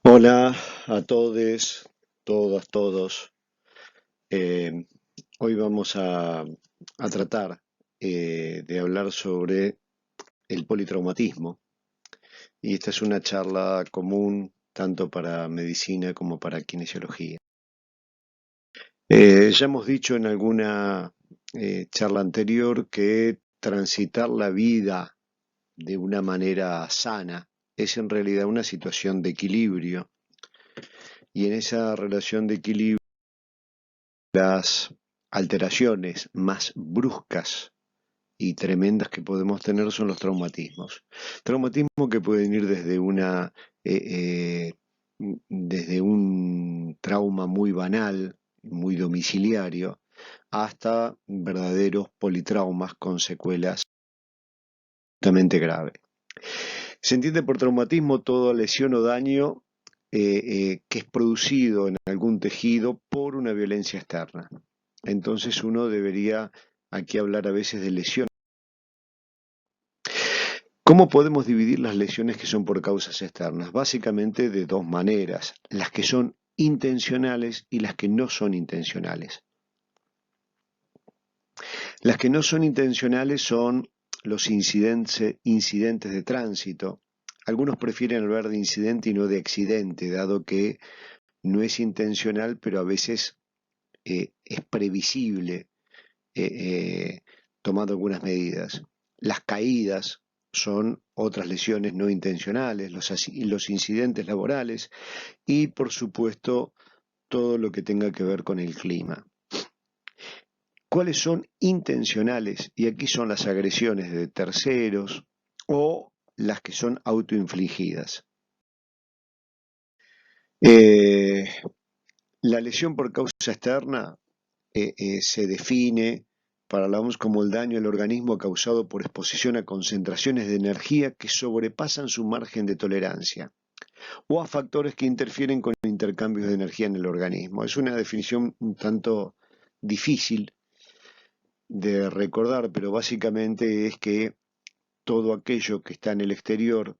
Hola a todos, todas, todos. Eh, Hoy vamos a tratar de hablar sobre el politraumatismo y esta es una charla común tanto para medicina como para kinesiología. Ya hemos dicho en alguna charla anterior que transitar la vida de una manera sana es en realidad una situación de equilibrio y en esa relación de equilibrio las alteraciones más bruscas y tremendas que podemos tener son los traumatismos. Traumatismos que pueden ir eh, desde un trauma muy banal, muy domiciliario, hasta verdaderos politraumas con secuelas altamente graves. Se entiende por traumatismo toda lesión o daño que es producido en algún tejido por una violencia externa. Entonces uno debería aquí hablar a veces de lesiones. ¿Cómo podemos dividir las lesiones que son por causas externas? Básicamente de dos maneras, las que son intencionales y las que no son intencionales. Las que no son intencionales son los incidentes de tránsito. Algunos prefieren hablar de incidente y no de accidente, dado que no es intencional, pero a veces es previsible tomando algunas medidas. Las caídas son otras lesiones no intencionales, los incidentes laborales y, por supuesto, todo lo que tenga que ver con el clima. ¿Cuáles son intencionales? Y aquí son las agresiones de terceros o las que son autoinfligidas. Eh, la lesión por causa externa se define para la OMS como el daño al organismo causado por exposición a concentraciones de energía que sobrepasan su margen de tolerancia o a factores que interfieren con intercambios de energía en el organismo. Es una definición un tanto difícil de recordar, pero básicamente es que todo aquello que está en el exterior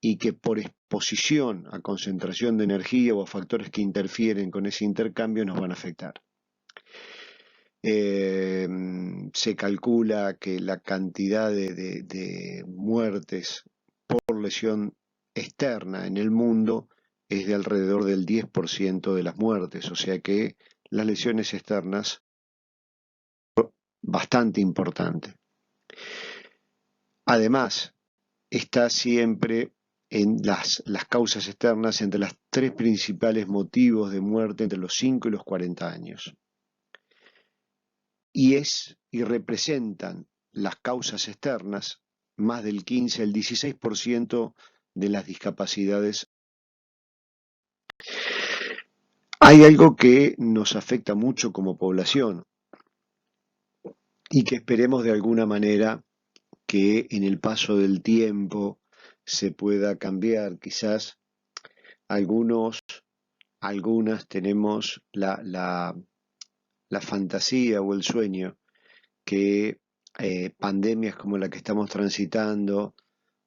y que por exposición a concentración de energía o a factores que interfieren con ese intercambio nos van a afectar. Eh, Se calcula que la cantidad de muertes por lesión externa en el mundo es de alrededor del 10% de las muertes, o sea que las lesiones externas bastante importante. Además, está siempre en las causas externas entre los tres principales motivos de muerte entre los 5 y los 40 años. Y representan las causas externas más del 15 al 16% de las discapacidades. Hay algo que nos afecta mucho como población y que esperemos de alguna manera que en el paso del tiempo se pueda cambiar. Quizás algunos, algunas tenemos la fantasía o el sueño que pandemias como la que estamos transitando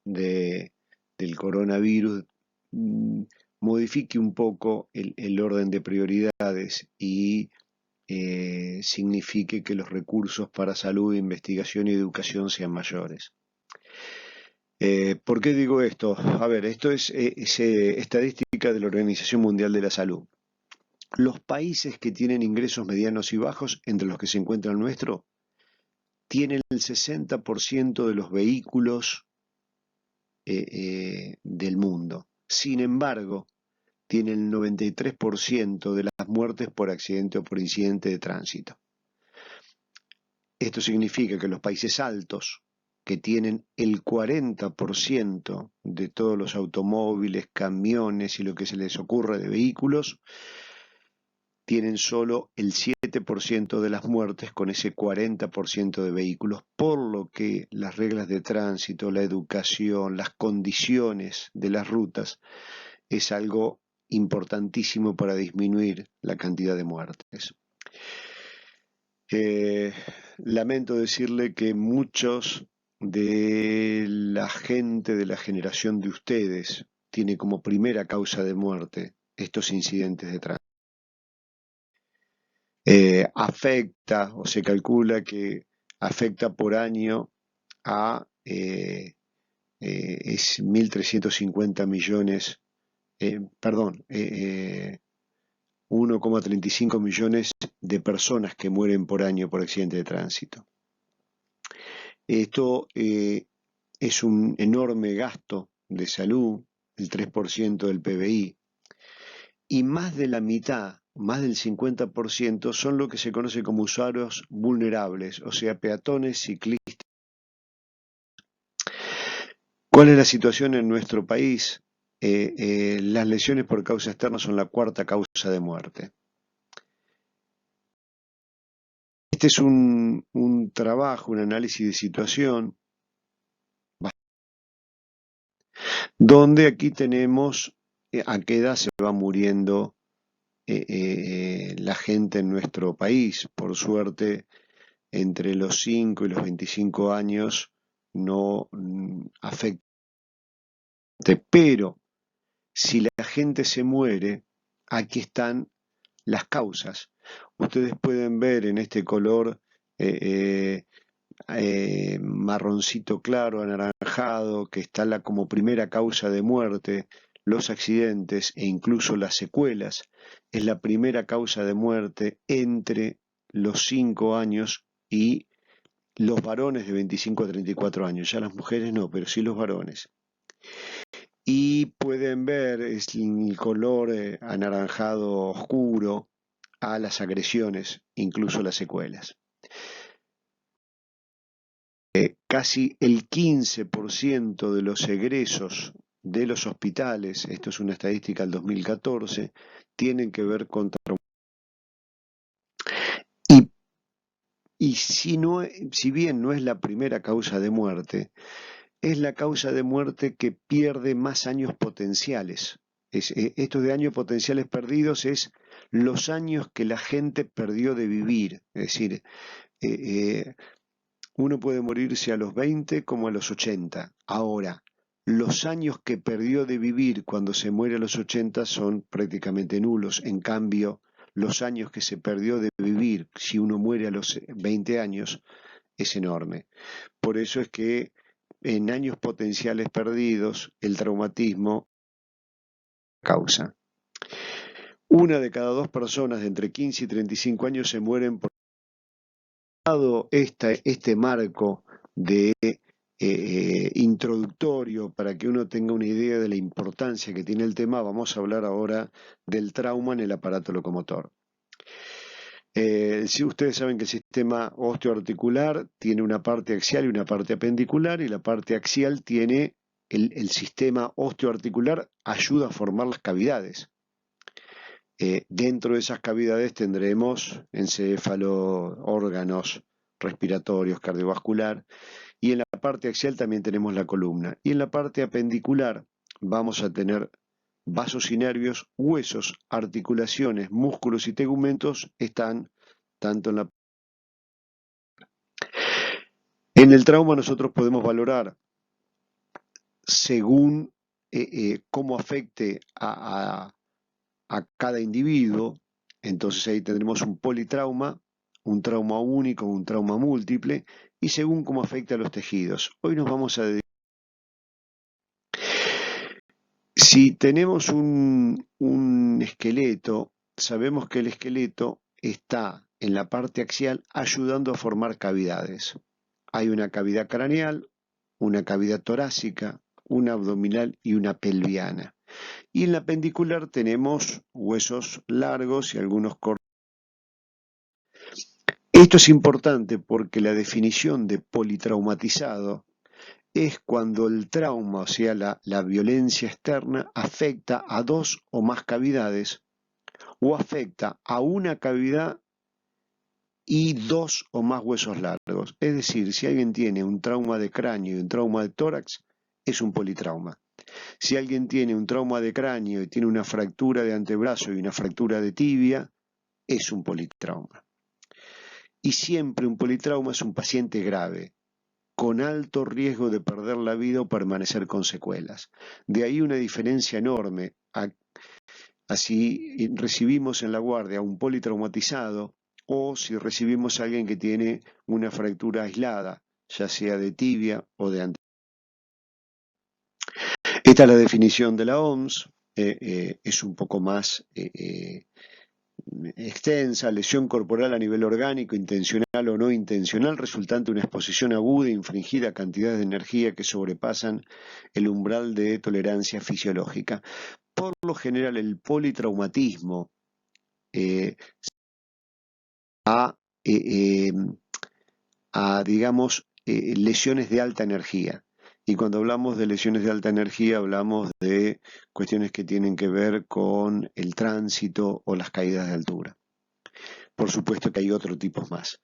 de, del coronavirus modifique un poco el orden de prioridades y signifique que los recursos para salud, investigación y educación sean mayores. ¿Por qué digo esto? A ver, esto es estadística de la Organización Mundial de la Salud. Los países que tienen ingresos medianos y bajos, entre los que se encuentra el nuestro, tienen el 60% de los vehículos del mundo. Sin embargo, tienen el 93% de las muertes por accidente o por incidente de tránsito. Esto significa que los países altos, que tienen el 40% de todos los automóviles, camiones y lo que se les ocurre de vehículos, tienen solo el 7% de las muertes con ese 40% de vehículos, por lo que las reglas de tránsito, la educación, las condiciones de las rutas es algo importantísimo para disminuir la cantidad de muertes. Lamento decirle que muchos de la gente de la generación de ustedes tiene como primera causa de muerte estos incidentes de tránsito. Afecta, o se calcula que afecta por año a es 1.350 millones, 1,35 millones de personas que mueren por año por accidente de tránsito. Esto es un enorme gasto de salud, el 3% del PBI, y más de la mitad, más del 50%, son lo que se conoce como usuarios vulnerables, o sea, peatones, ciclistas. ¿Cuál es la situación en nuestro país? Las lesiones por causa externa son la cuarta causa de muerte. Este es un trabajo, un análisis de situación, donde aquí tenemos a qué edad se va muriendo la gente en nuestro país. Por suerte, entre los 5 y los 25 años no afecta. Pero si la gente se muere, aquí están las causas. Ustedes pueden ver en este color marroncito claro, anaranjado, que está como primera causa de muerte, los accidentes e incluso las secuelas. Es la primera causa de muerte entre los 5 años y los varones de 25 a 34 años. Ya las mujeres no, pero sí los varones. Y pueden ver es el color anaranjado oscuro a las agresiones, incluso las secuelas. Casi el 15% de los egresos de los hospitales, esto es una estadística del 2014, tienen que ver con traumatismo. Y si bien no es la primera causa de muerte, es la causa de muerte que pierde más años potenciales. Estos de años potenciales perdidos es los años que la gente perdió de vivir. Es decir, uno puede morirse a los 20 como a los 80. Ahora, los años que perdió de vivir cuando se muere a los 80 son prácticamente nulos. En cambio, los años que se perdió de vivir si uno muere a los 20 años es enorme. Por eso es que en años potenciales perdidos el traumatismo causa. Una de cada dos personas de entre 15 y 35 años se mueren por este marco de introductorio para que uno tenga una idea de la importancia que tiene el tema. Vamos a hablar ahora del trauma en el aparato locomotor. Si ustedes saben que el sistema osteoarticular tiene una parte axial y una parte apendicular, y la parte axial tiene el sistema osteoarticular ayuda a formar las cavidades. Dentro de esas cavidades tendremos encéfalo, órganos respiratorios, cardiovascular, y en la parte axial también tenemos la columna. Y en la parte apendicular vamos a tener vasos y nervios, huesos, articulaciones, músculos y tegumentos están tanto en la... En el trauma nosotros podemos valorar según cómo afecte a cada individuo. Entonces ahí tendremos un politrauma, un trauma único, un trauma múltiple, y según cómo afecta a los tejidos. Hoy nos vamos a dedicar... Si tenemos un esqueleto, sabemos que el esqueleto está en la parte axial ayudando a formar cavidades. Hay una cavidad craneal, una cavidad torácica, una abdominal y una pelviana. Y en la pendicular tenemos huesos largos y algunos cortos. Esto es importante porque la definición de politraumatizado es cuando el trauma, o sea, la violencia externa, afecta a dos o más cavidades o afecta a una cavidad y dos o más huesos largos. Es decir, si alguien tiene un trauma de cráneo y un trauma de tórax, es un politrauma. Si alguien tiene un trauma de cráneo y tiene una fractura de antebrazo y una fractura de tibia, es un politrauma. Y siempre un politrauma es un paciente grave. con alto riesgo de perder la vida o permanecer con secuelas. De ahí una diferencia enorme a si recibimos en la guardia a un politraumatizado o si recibimos a alguien que tiene una fractura aislada, ya sea de tibia o de antebrazo. Esta es la definición de la OMS, es un poco más extensa: lesión corporal a nivel orgánico, intencional o no intencional, resultante de una exposición aguda infligida a cantidades de energía que sobrepasan el umbral de tolerancia fisiológica. Por lo general, el politraumatismo eh, a, eh, eh, digamos, lesiones de alta energía. Y cuando hablamos de lesiones de alta energía, hablamos de cuestiones que tienen que ver con el tránsito o las caídas de altura. Por supuesto que hay otros tipos más.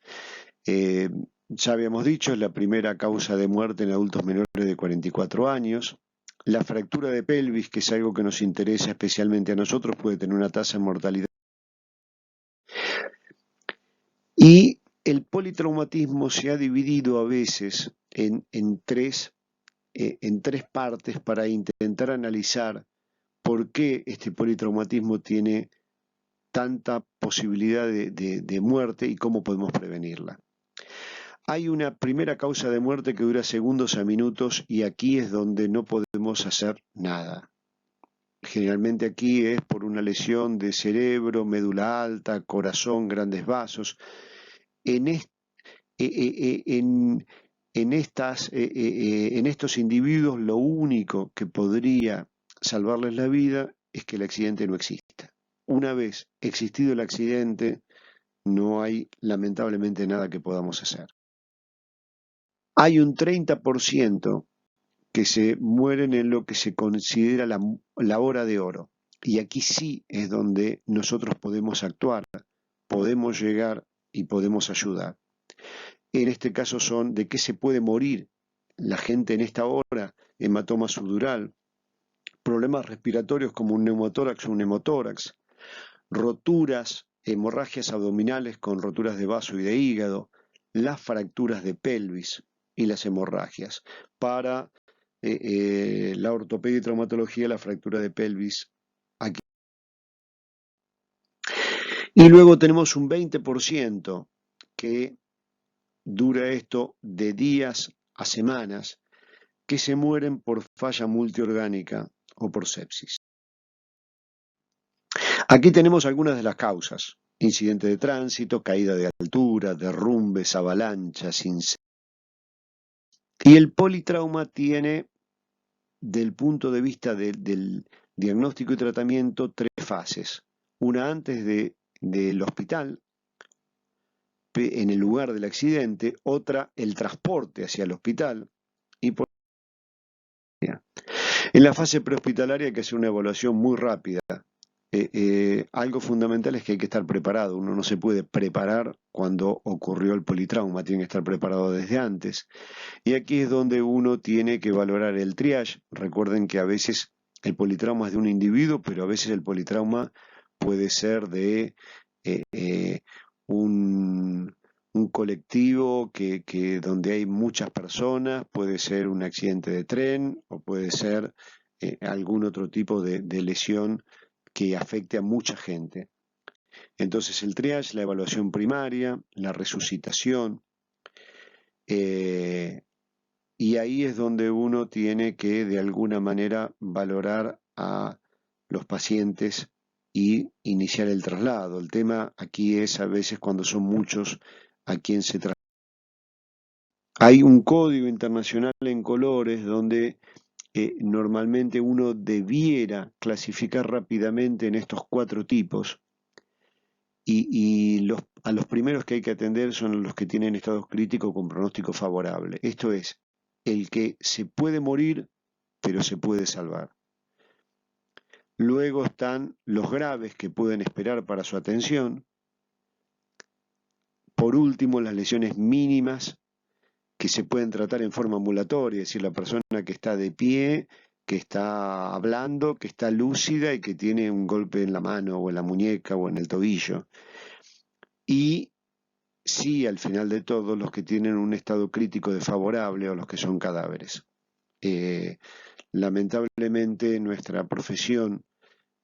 Ya habíamos dicho, es la primera causa de muerte en adultos menores de 44 años. La fractura de pelvis, que es algo que nos interesa especialmente a nosotros, puede tener una tasa de mortalidad. Y el politraumatismo se ha dividido a veces en tres partes para intentar analizar por qué este politraumatismo tiene tanta posibilidad de muerte y cómo podemos prevenirla. Hay una primera causa de muerte que dura segundos a minutos y aquí es donde no podemos hacer nada. Generalmente aquí es por una lesión de cerebro, médula alta, corazón, grandes vasos. En, en estos individuos lo único que podría salvarles la vida es que el accidente no exista. Una vez existido el accidente, no hay lamentablemente nada que podamos hacer. Hay un 30% que se mueren en lo que se considera la hora de oro. Y aquí sí es donde nosotros podemos actuar, podemos llegar y podemos ayudar. En este caso son de qué se puede morir la gente en esta hora: hematoma subdural, problemas respiratorios como un neumotórax o un hemotórax, roturas, hemorragias abdominales con roturas de vaso y de hígado, las fracturas de pelvis y las hemorragias. Para la ortopedia y traumatología, la fractura de pelvis aquí. Y luego tenemos un 20% que dura esto de días a semanas, que se mueren por falla multiorgánica o por sepsis. Aquí tenemos algunas de las causas: incidente de tránsito, caída de altura, derrumbes, avalanchas, incendios. Y el politrauma tiene, del punto de vista del diagnóstico y tratamiento, tres fases. Una antes del hospital, en el lugar del accidente; otra, el transporte hacia el hospital, y por en la fase prehospitalaria hay que hacer una evaluación muy rápida. Algo fundamental es que hay que estar preparado. Uno no se puede preparar cuando ocurrió el politrauma, tiene que estar preparado desde antes. Y aquí es donde uno tiene que valorar el triage. Recuerden que a veces el politrauma es de un individuo, pero a veces el politrauma puede ser de un, un colectivo donde hay muchas personas, puede ser un accidente de tren o puede ser algún otro tipo de lesión que afecte a mucha gente. Entonces el triage, la evaluación primaria, la resucitación, y ahí es donde uno tiene que de alguna manera valorar a los pacientes y iniciar el traslado. El tema aquí es a veces cuando son muchos a quien se traslada. Hay un código internacional en colores donde normalmente uno debiera clasificar rápidamente en estos cuatro tipos, y a los primeros que hay que atender son los que tienen estados críticos con pronóstico favorable. Esto es, el que se puede morir pero se puede salvar. Luego están los graves, que pueden esperar para su atención. Por último, las lesiones mínimas, que se pueden tratar en forma ambulatoria, es decir, la persona que está de pie, que está hablando, que está lúcida y que tiene un golpe en la mano o en la muñeca o en el tobillo. Y sí, al final de todo, los que tienen un estado crítico desfavorable o los que son cadáveres. Lamentablemente nuestra profesión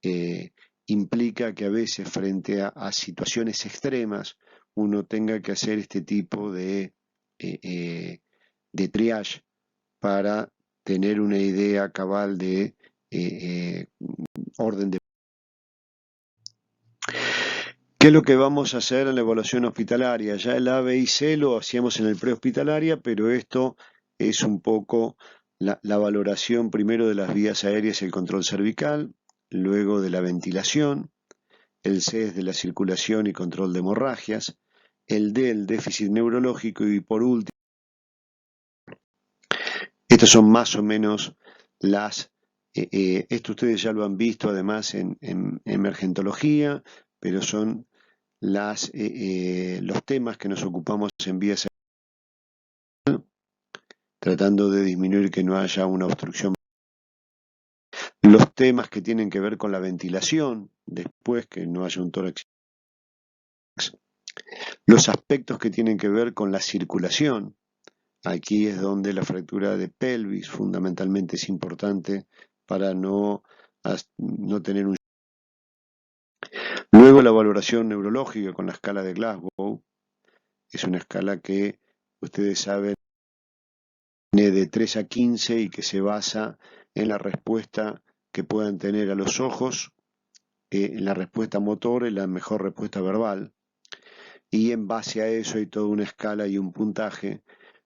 eh, implica que a veces frente a situaciones extremas uno tenga que hacer este tipo de triage para tener una idea cabal de orden de... ¿Qué es lo que vamos a hacer en la evaluación hospitalaria? Ya el A, B y C lo hacíamos en el prehospitalaria, pero esto es un poco la valoración primero de las vías aéreas y el control cervical, luego de la ventilación, el C es de la circulación y control de hemorragias, el D el déficit neurológico y por último, estas son más o menos esto ustedes ya lo han visto además en emergentología, pero son los temas que nos ocupamos en vías tratando de disminuir que no haya una obstrucción. Los temas que tienen que ver con la ventilación, después que no haya un tórax. Los aspectos que tienen que ver con la circulación. Aquí es donde la fractura de pelvis fundamentalmente es importante para no tener un... Luego la valoración neurológica con la escala de Glasgow. Es una escala que ustedes saben tiene de 3 a 15 y que se basa en la respuesta que puedan tener a los ojos, en la respuesta motor, en la mejor respuesta verbal. Y en base a eso hay toda una escala y un puntaje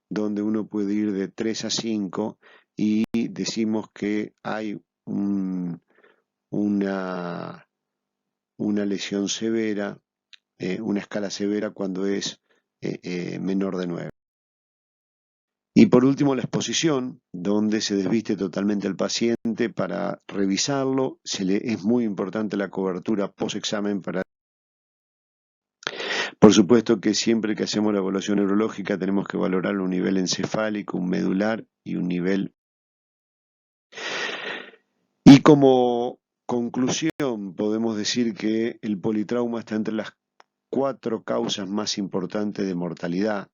donde uno puede ir de 3 a 5 y decimos que hay una lesión severa, una escala severa cuando es menor de 9. Y por último la exposición, donde se desviste totalmente al paciente para revisarlo. Es muy importante la cobertura post-examen para... Por supuesto que siempre que hacemos la evaluación neurológica tenemos que valorar un nivel encefálico, un medular y un nivel... Y como conclusión podemos decir que el politrauma está entre las 4 causas más importantes de mortalidad.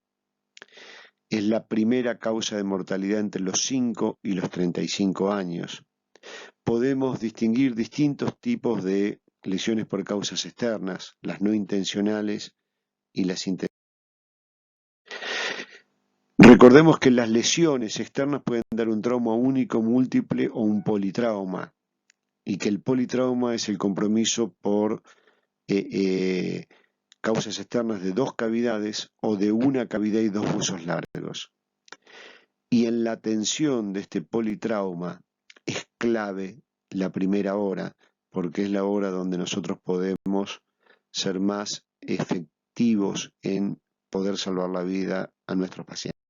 Es la primera causa de mortalidad entre los 5 y los 35 años. Podemos distinguir distintos tipos de lesiones por causas externas, las no intencionales y las intencionales. Recordemos que las lesiones externas pueden dar un trauma único, múltiple o un politrauma, y que el politrauma es el compromiso por causas externas de 2 cavidades o de una cavidad y 2 huesos largos. Y en la atención de este politrauma es clave la primera hora, porque es la hora donde nosotros podemos ser más efectivos en poder salvar la vida a nuestros pacientes.